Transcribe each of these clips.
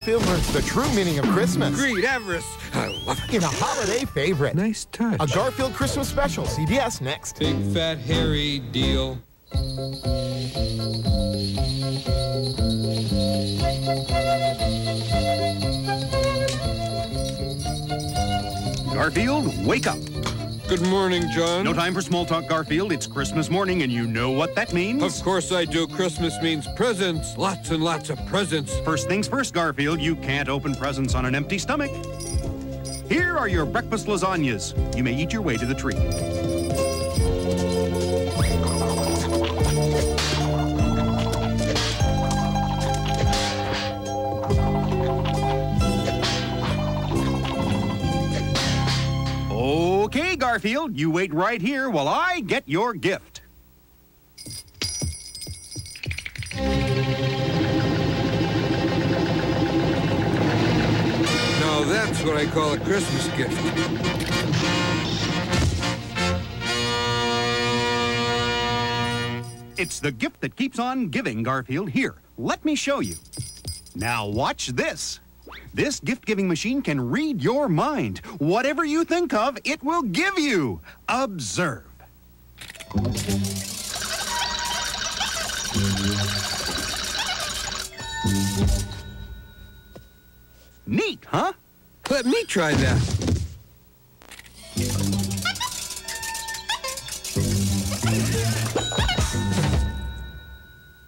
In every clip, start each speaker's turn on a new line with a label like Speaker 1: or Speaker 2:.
Speaker 1: Garfield learns the true meaning of Christmas.
Speaker 2: Great Everest. I love it.
Speaker 1: In a holiday favorite.
Speaker 2: Nice touch.
Speaker 1: A Garfield Christmas special. CBS next.
Speaker 2: Big fat hairy deal.
Speaker 3: Garfield, wake up.
Speaker 2: Good morning, John.
Speaker 3: No time for small talk, Garfield. It's Christmas morning, and you know what that means.
Speaker 2: Of course I do. Christmas means presents. Lots and lots of presents.
Speaker 3: First things first, Garfield. You can't open presents on an empty stomach. Here are your breakfast lasagnas. You may eat your way to the tree. Okay, Garfield, you wait right here while I get your gift.
Speaker 2: Now that's what I call a Christmas gift.
Speaker 3: It's the gift that keeps on giving, Garfield. Here, let me show you. Now watch this. This gift-giving machine can read your mind. Whatever you think of, it will give you. Observe. Neat, huh?
Speaker 2: Let me try that.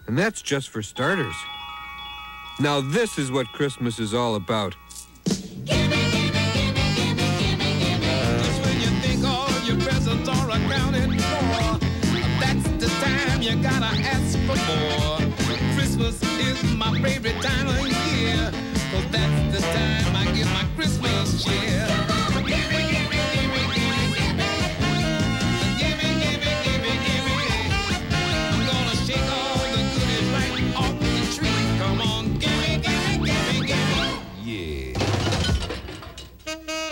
Speaker 2: And that's just for starters. Now this is what Christmas is all about.
Speaker 4: Just when you think all your presents are accounted for, that's the time you gotta ask for more. Christmas is my favorite time of year, 'cause that's the time I get my Christmas cheer. I'm gonna shake all the goodies right off the tree. Come on, yeah.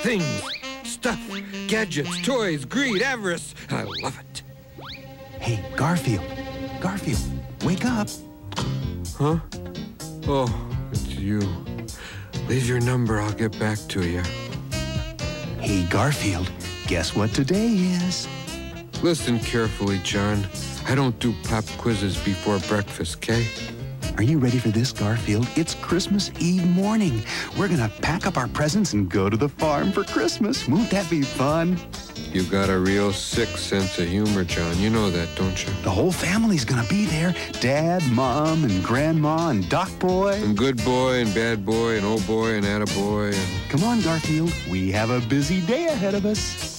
Speaker 2: Things, stuff, gadgets, toys, greed, avarice. I love it.
Speaker 3: Hey, Garfield. Garfield, wake up.
Speaker 2: Huh? Oh, it's you. Leave your number, I'll get back to you.
Speaker 3: Hey, Garfield, guess what today is?
Speaker 2: Listen carefully, John. I don't do pop quizzes before breakfast, okay?
Speaker 3: Are you ready for this, Garfield? It's Christmas Eve morning. We're gonna pack up our presents and go to the farm for Christmas. Won't that be fun?
Speaker 2: You got a real sick sense of humor, John. You know that, don't you?
Speaker 3: The whole family's gonna be there. Dad, Mom, and Grandma, and Doc Boy.
Speaker 2: And good boy, and bad boy, and old boy, and attaboy, and...
Speaker 3: Come on, Garfield. We have a busy day ahead of us.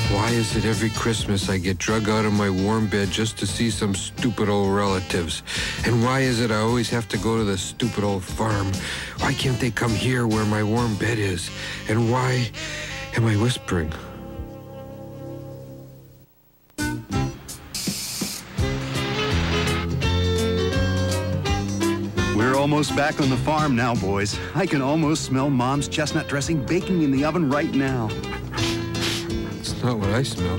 Speaker 2: Why is it every Christmas I get drug out of my warm bed just to see some stupid old relatives? And why is it I always have to go to the stupid old farm? Why can't they come here where my warm bed is? And why am I whispering?
Speaker 3: We're almost back on the farm now, boys. I can almost smell Mom's chestnut dressing baking in the oven right now.
Speaker 2: It's not what I smell.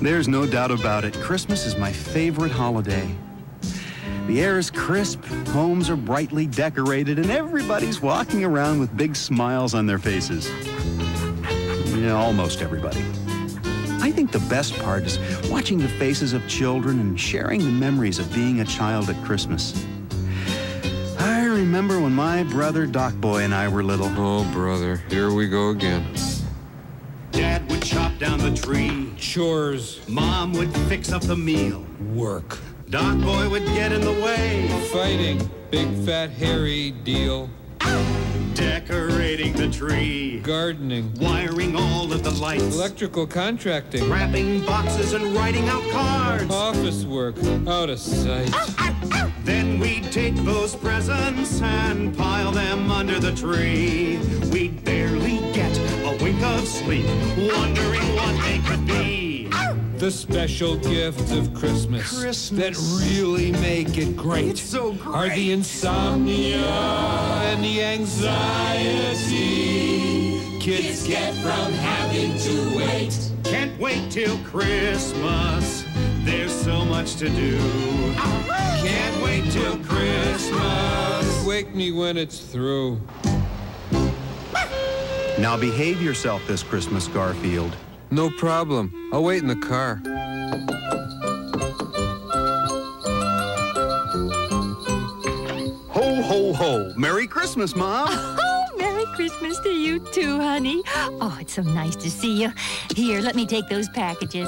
Speaker 3: There's no doubt about it. Christmas is my favorite holiday. The air is crisp, homes are brightly decorated, and everybody's walking around with big smiles on their faces. Yeah, almost everybody. I think the best part is watching the faces of children and sharing the memories of being a child at Christmas. I remember when my brother Doc Boy and I were little.
Speaker 2: Oh, brother, here we go again.
Speaker 3: Dad would chop down the tree.
Speaker 2: Chores.
Speaker 3: Mom would fix up the meal.
Speaker 2: Work.
Speaker 3: Doc Boy would get in the way.
Speaker 2: Fighting. Big fat hairy deal.
Speaker 3: Decorating the tree.
Speaker 2: Gardening.
Speaker 3: Wiring all of the lights.
Speaker 2: Electrical contracting.
Speaker 3: Wrapping boxes and writing out cards.
Speaker 2: Office work. Out of sight.
Speaker 3: Then we'd take those presents and pile them under the tree. We'd barely get a wink of sleep, wondering what they could be.
Speaker 2: The special gifts of Christmas that really make it great,
Speaker 3: It's so great.
Speaker 2: are the insomnia and the anxiety kids get from having to wait.
Speaker 3: Can't wait till Christmas. There's so much to do.
Speaker 2: Can't wait till Christmas. wake me when it's through.
Speaker 3: Now behave yourself this Christmas, Garfield.
Speaker 2: No problem. I'll wait in the car.
Speaker 3: Ho, ho, ho. Merry Christmas, Mom.
Speaker 5: Oh, Merry Christmas to you too, honey. Oh, it's so nice to see you. Here, let me take those packages.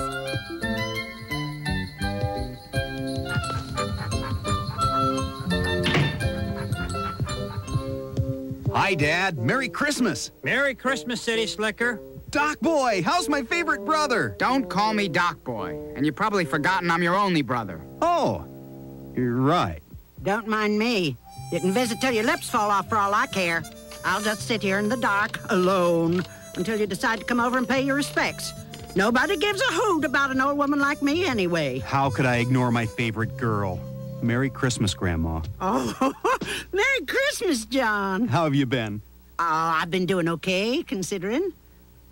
Speaker 3: Hi, Dad. Merry Christmas.
Speaker 6: Merry Christmas, City Slicker.
Speaker 3: Doc Boy, how's my favorite brother?
Speaker 7: Don't call me Doc Boy, and you've probably forgotten I'm your only brother.
Speaker 3: Oh, you're right.
Speaker 8: Don't mind me. You can visit till your lips fall off for all I care. I'll just sit here in the dark, alone, until you decide to come over and pay your respects. Nobody gives a hoot about an old woman like me anyway.
Speaker 3: How could I ignore my favorite girl? Merry Christmas, Grandma.
Speaker 8: Oh, Merry Christmas, John.
Speaker 3: How have you been?
Speaker 8: Oh, I've been doing okay, considering.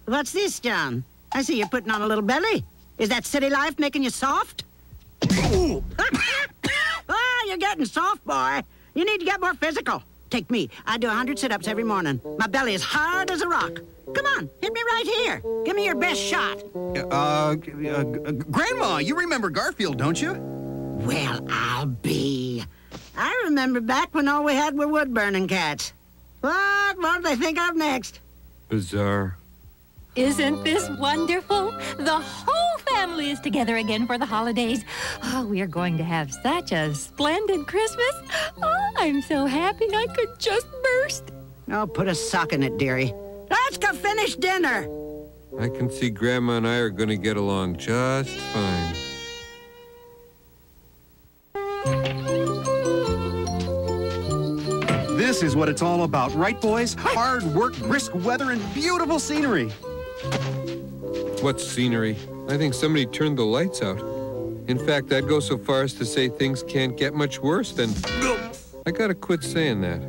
Speaker 8: What's this, John? I see you're putting on a little belly. Is that city life making you soft? Oh, you're getting soft, boy. You need to get more physical. Take me. I do 100 sit-ups every morning. My belly is hard as a rock. Come on, hit me right here. Give me your best shot.
Speaker 3: Grandma, you remember Garfield, don't you?
Speaker 8: Well, I'll be. I remember back when all we had were wood-burning cats. What do they think of next?
Speaker 2: Bizarre.
Speaker 5: Isn't this wonderful? The whole family is together again for the holidays. Oh, we are going to have such a splendid Christmas. Oh, I'm so happy I could just burst.
Speaker 8: Oh, put a sock in it, dearie. Let's go finish dinner.
Speaker 2: I can see Grandma and I are going to get along just fine.
Speaker 3: This is what it's all about, right, boys? Hard work, brisk weather, and beautiful scenery.
Speaker 2: What scenery? I think somebody turned the lights out. In fact, I'd go so far as to say things can't get much worse than... I gotta quit saying that.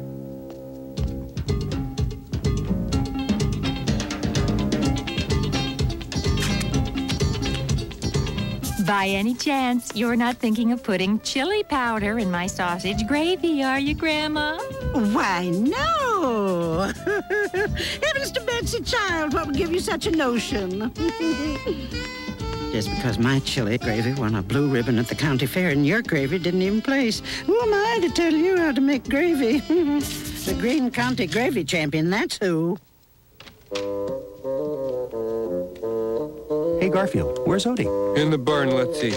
Speaker 5: By any chance, you're not thinking of putting chili powder in my sausage gravy, are you, Grandma?
Speaker 8: Why, no. Heavens to Betsy, child, what would give you such a notion? Just because my chili gravy won a blue ribbon at the county fair and your gravy didn't even place. Who am I to tell you how to make gravy? The Green County Gravy Champion, that's who.
Speaker 3: Hey, Garfield, where's Odie?
Speaker 2: In the barn, let's eat.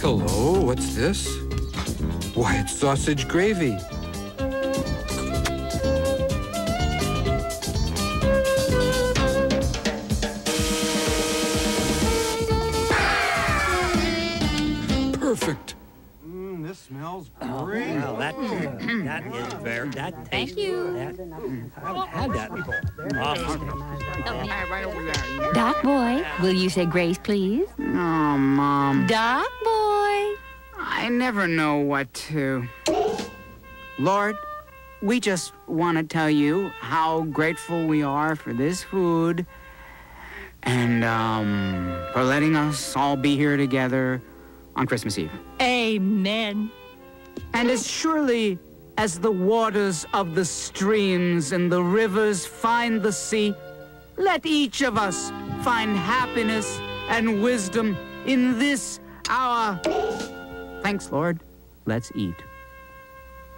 Speaker 2: Hello, what's this? Why, it's sausage gravy. Perfect.
Speaker 3: This smells great.
Speaker 6: Well, that is very, that tastes.
Speaker 5: Thank you.
Speaker 6: I've had that before.
Speaker 7: Right over there.
Speaker 5: Doc Boy, will you say grace, please?
Speaker 7: Oh, Mom.
Speaker 5: Doc Boy.
Speaker 7: I never know what to. Lord, we just want to tell you how grateful we are for this food and for letting us all be here together on Christmas Eve.
Speaker 5: Amen.
Speaker 7: And as surely as the waters of the streams and the rivers find the sea, let each of us find happiness and wisdom in this our... Thanks, Lord. Let's eat.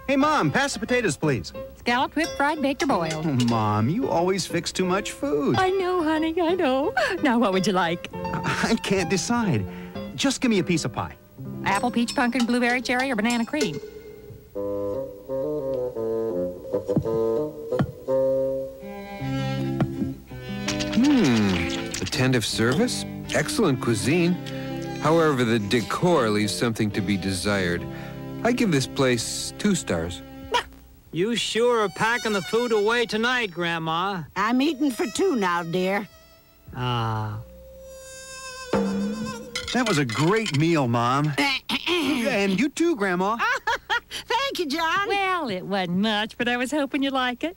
Speaker 3: Hey, Mom, pass the potatoes, please.
Speaker 5: Scalloped, whipped, fried, baked, or boiled.
Speaker 3: Oh, Mom, you always fix too much food.
Speaker 5: I know, honey, I know. Now, what would you like?
Speaker 3: I can't decide. Just give me a piece of pie.
Speaker 5: Apple, peach, pumpkin, blueberry, cherry, or banana cream?
Speaker 2: Attentive service, excellent cuisine. However, the decor leaves something to be desired. I give this place 2 stars.
Speaker 6: You sure are packing the food away tonight, Grandma.
Speaker 8: I'm eating for 2 now, dear.
Speaker 6: Ah.
Speaker 3: That was a great meal, Mom. And you too, Grandma.
Speaker 8: you, John?
Speaker 5: Well, it wasn't much, but I was hoping you'd like it.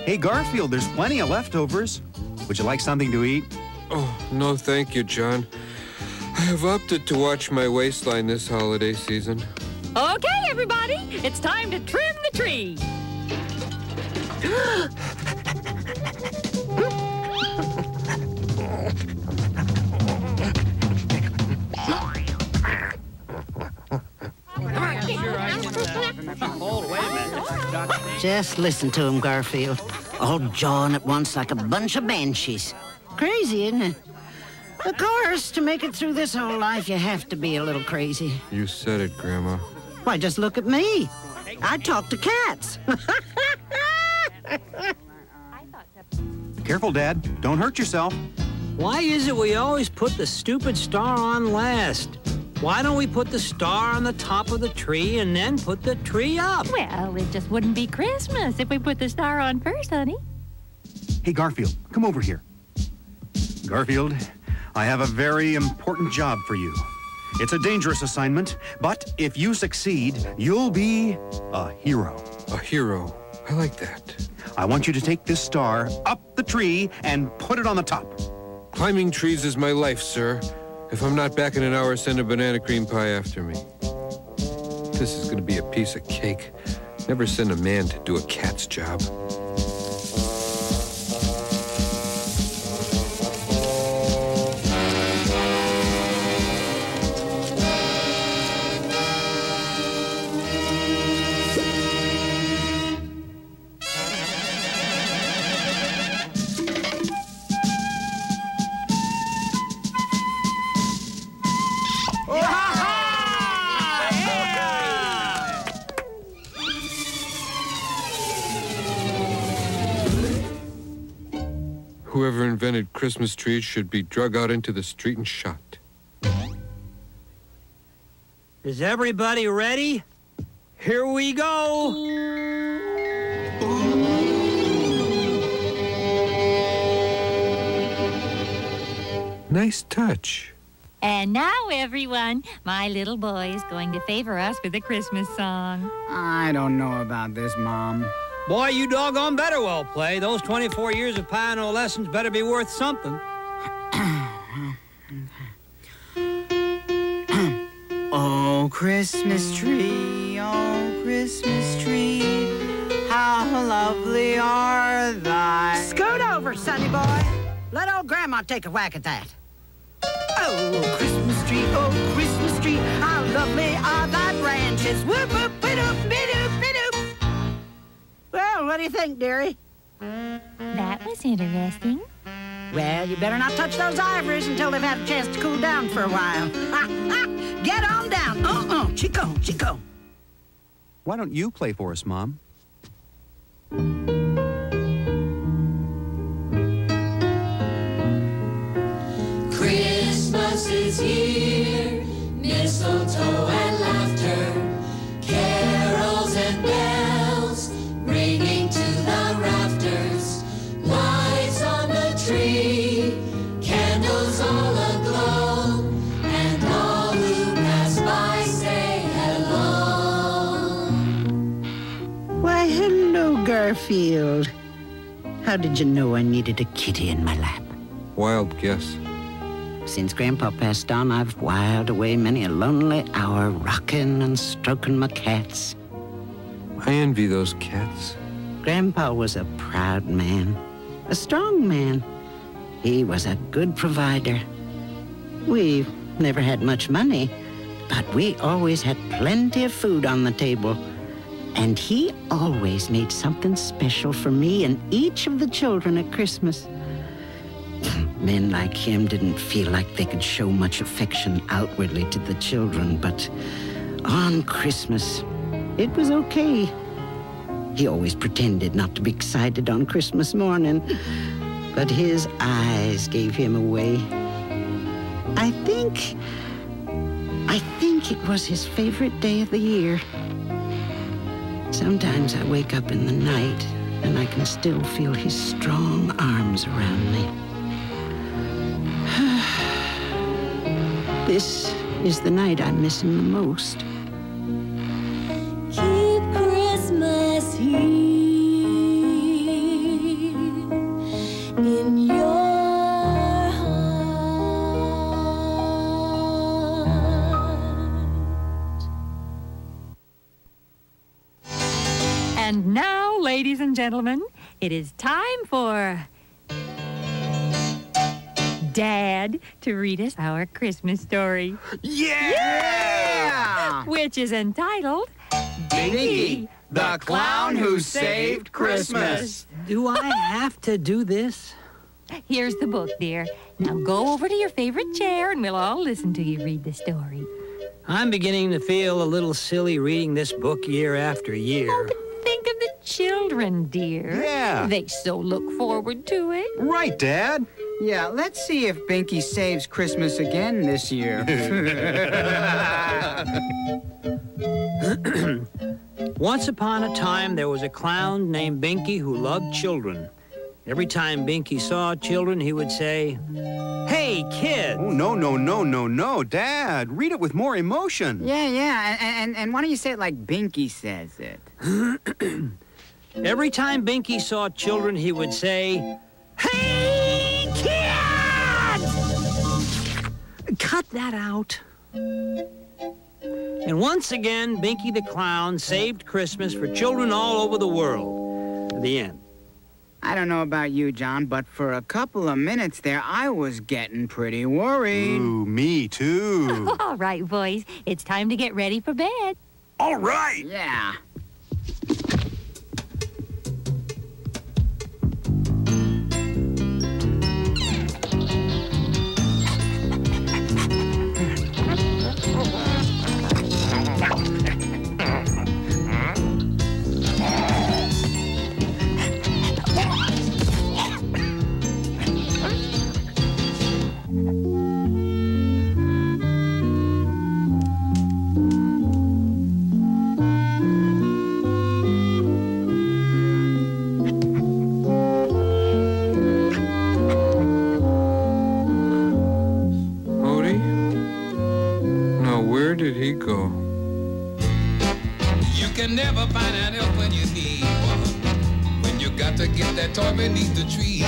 Speaker 3: Hey, Garfield, there's plenty of leftovers. Would you like something to eat?
Speaker 2: Oh, no thank you, John. I have opted to watch my waistline this holiday season.
Speaker 5: Okay, everybody, it's time to trim the tree.
Speaker 8: Just listen to him, Garfield. All jawing at once like a bunch of banshees. Crazy, isn't it? Of course, to make it through this whole life, you have to be a little crazy.
Speaker 2: You said it, Grandma.
Speaker 8: Why, just look at me. I talk to cats.
Speaker 3: Careful, Dad. Don't hurt yourself.
Speaker 6: Why is it we always put the stupid star on last? Why don't we put the star on the top of the tree and then put the tree up?
Speaker 5: Well, it just wouldn't be Christmas if we put the star on first, honey.
Speaker 3: Hey, Garfield, come over here. Garfield, I have a very important job for you. It's a dangerous assignment, but if you succeed, you'll be a hero.
Speaker 2: A hero. I like that.
Speaker 3: I want you to take this star up the tree and put it on the top.
Speaker 2: Climbing trees is my life, sir. If I'm not back in an hour, send a banana cream pie after me. This is going to be a piece of cake. Never send a man to do a cat's job. Whoever invented Christmas trees should be drug out into the street and shot.
Speaker 6: Is everybody ready? Here we go!
Speaker 2: Nice touch.
Speaker 5: And now, everyone, my little boy is going to favor us with a Christmas song.
Speaker 7: I don't know about this, Mom.
Speaker 6: Boy, you doggone better well play. Those 24 years of piano lessons better be worth something.
Speaker 7: Oh, Christmas tree, how lovely are thy...
Speaker 8: Scoot over, sonny boy. Let old Grandma take a whack at that. Oh, Christmas tree, how lovely are thy branches. Whoop, whoop, bidoop, bidoop, bidoop. Well, what do you think, dearie?
Speaker 5: That was interesting.
Speaker 8: Well, you better not touch those ivories until they've had a chance to cool down for a while. Get on down. Chico, Chico.
Speaker 3: Why don't you play for us, Mom?
Speaker 9: Christmas is here, mistletoe and laughter, carols and bells ringing to the rafters, lights on the tree, candles all aglow, and all who pass by say hello.
Speaker 8: Why, hello, Garfield. How did you know I needed a kitty in my lap?
Speaker 2: Wild guess.
Speaker 8: Since Grandpa passed on, I've whiled away many a lonely hour rocking and stroking my cats.
Speaker 2: I envy those cats.
Speaker 8: Grandpa was a proud man, a strong man. He was a good provider. We never had much money, but we always had plenty of food on the table. And he always made something special for me and each of the children at Christmas. Men like him didn't feel like they could show much affection outwardly to the children, but on Christmas, it was okay. He always pretended not to be excited on Christmas morning, but his eyes gave him away. I think it was his favorite day of the year. Sometimes I wake up in the night and I can still feel his strong arms around me. This is the night I miss him the most.
Speaker 9: here in your heart.
Speaker 5: And now, ladies and gentlemen, it is time for Dad to read us our Christmas story.
Speaker 7: Yeah!
Speaker 5: Which is entitled
Speaker 7: Dinky, the Clown Who Saved Christmas.
Speaker 6: Do I have to do this?
Speaker 5: Here's the book, dear. Now go over to your favorite chair and we'll all listen to you read the story.
Speaker 6: I'm beginning to feel a little silly reading this book year after year.
Speaker 5: Oh, but think of the children, dear.
Speaker 3: Yeah.
Speaker 5: They so look forward to it.
Speaker 3: Right, Dad.
Speaker 7: Yeah, let's see if Binky saves Christmas again this year.
Speaker 6: Once upon a time, there was a clown named Binky who loved children. Every time Binky saw children, he would say, "Hey, kids!"
Speaker 3: Oh, no, Dad. Read it with more emotion.
Speaker 7: Yeah, and why don't you say it like Binky says it?
Speaker 6: Every time Binky saw children, he would say, "Hey, kids!" Cut that out. And once again, Binky the Clown saved Christmas for children all over the world. The end.
Speaker 7: I don't know about you, John, but for a couple of minutes there, I was getting pretty worried.
Speaker 3: Ooh, me too.
Speaker 5: All right, boys. It's time to get ready for bed.
Speaker 3: All right.
Speaker 7: Yeah.
Speaker 2: Where did he go?
Speaker 4: You can never find an help when you need one. When you got to get that toy beneath the tree.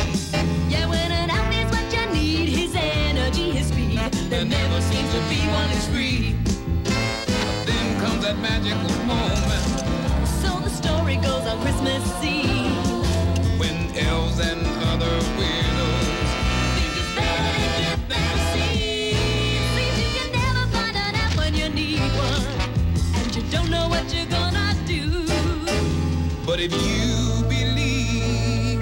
Speaker 9: Yeah, when an elf is what you need, his energy, his speed, there never seems to be one that's free.
Speaker 4: But then comes that magical moment
Speaker 9: So the story goes on Christmas Eve,
Speaker 4: when elves and other widows
Speaker 9: think it's better to get them to see. Seems you can never find an elf when you need one, and you don't know what you're gonna do.
Speaker 4: But if you believe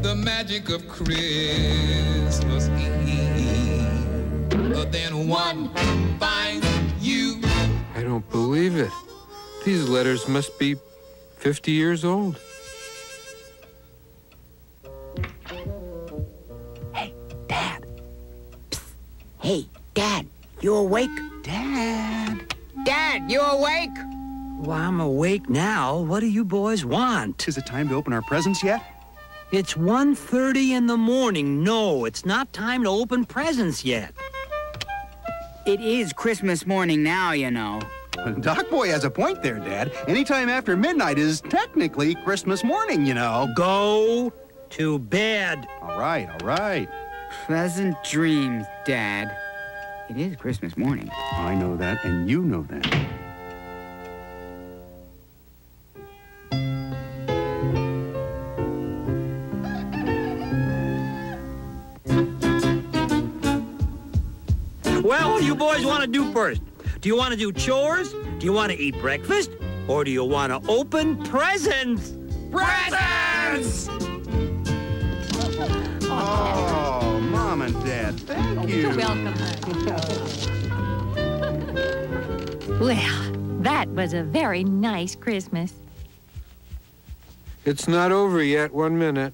Speaker 4: the magic of Christmas Eve, then one finds you.
Speaker 2: I don't believe it. These letters must be 50 years old.
Speaker 7: Hey, Dad. Psst. Hey, Dad, you awake? Dad, you awake?
Speaker 6: Well, I'm awake now. What do you boys want?
Speaker 3: Is it time to open our presents yet?
Speaker 6: It's 1:30 in the morning. No, it's not time to open presents yet.
Speaker 7: It is Christmas morning now, you know.
Speaker 3: Doc Boy has a point there, Dad. Anytime after midnight is technically Christmas morning, you know.
Speaker 6: Go to bed.
Speaker 3: All right.
Speaker 7: Pleasant dreams, Dad. It is Christmas morning.
Speaker 3: I know that, and you know that.
Speaker 6: Well, what do you boys want to do first? Do you want to do chores? Do you want to eat breakfast? Or do you want to open presents? Presents!
Speaker 3: Oh, Mom and Dad, thank you.
Speaker 5: You're welcome, honey. Well, that was a very nice Christmas.
Speaker 2: It's not over yet. 1 minute.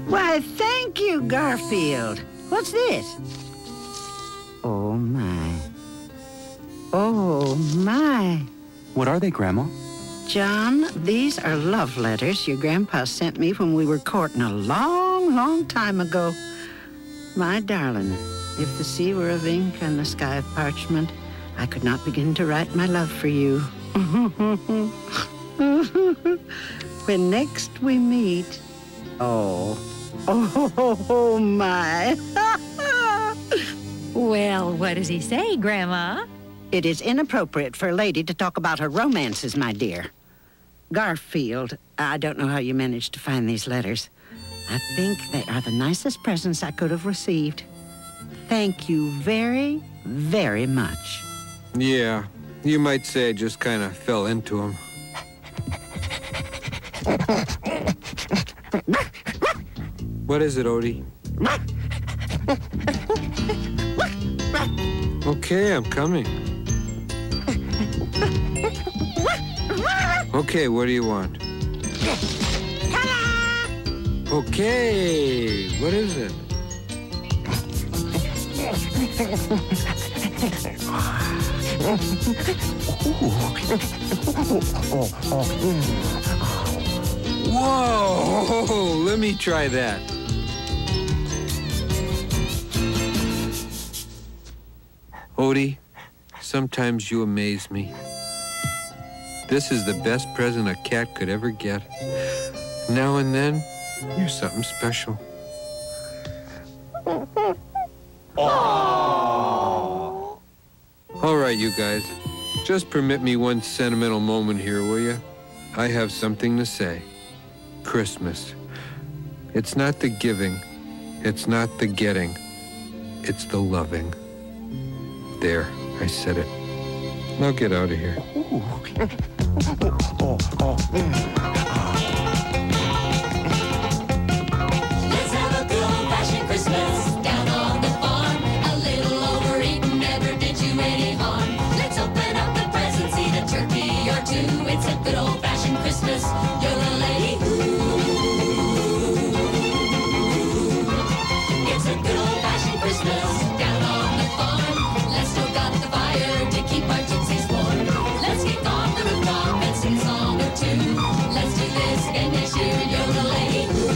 Speaker 8: Why, thank you, Garfield. What's this? Oh, my. Oh, my.
Speaker 3: What are they, Grandma?
Speaker 8: John, these are love letters your grandpa sent me when we were courting a long, long time ago. My darling, If the sea were of ink and the sky of parchment, I could not begin to write my love for you. When next we meet, oh my.
Speaker 5: Well, what does he say, Grandma?
Speaker 8: It is inappropriate for a lady to talk about her romances, my dear. Garfield, I don't know how you managed to find these letters. I think they are the nicest presents I could have received. Thank you very, very much.
Speaker 2: Yeah, you might say I just kind of fell into him. What is it, Odie? Okay, I'm coming. Okay, what do you want? Okay, what is it? Whoa, let me try that. Odie, sometimes you amaze me. This is the best present a cat could ever get. Now and then, you're something special. All right, you guys. Just permit me one sentimental moment here, will you? I have something to say. Christmas. It's not the giving. It's not the getting. It's the loving. There, I said it. Now get out of here.
Speaker 9: Let's have a good old-fashioned Christmas down on the farm. A little overeating never did you any harm. Let's open up the presents, eat a turkey or two. It's a good old-fashioned Christmas. Yodelay-hoo. It's a good old-fashioned Christmas down on the farm. Let's stoke up the fire to keep our gypsies warm. Let's kick off the rooftop and sing a song or two. Let's do this again this year, yodelay-hoo.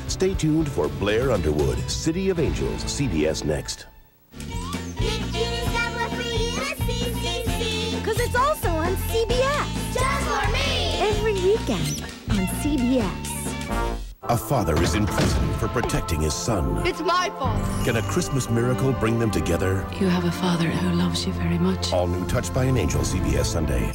Speaker 10: Stay tuned for Blair Underwood, City of Angels, CBS Next.
Speaker 11: Because it's also on CBS. Just for me! Every weekend on CBS.
Speaker 10: A father is in prison for protecting his son.
Speaker 11: It's my fault.
Speaker 10: Can a Christmas miracle bring them together?
Speaker 12: You have a father who loves you very much.
Speaker 10: All new Touched by an Angel, CBS Sunday.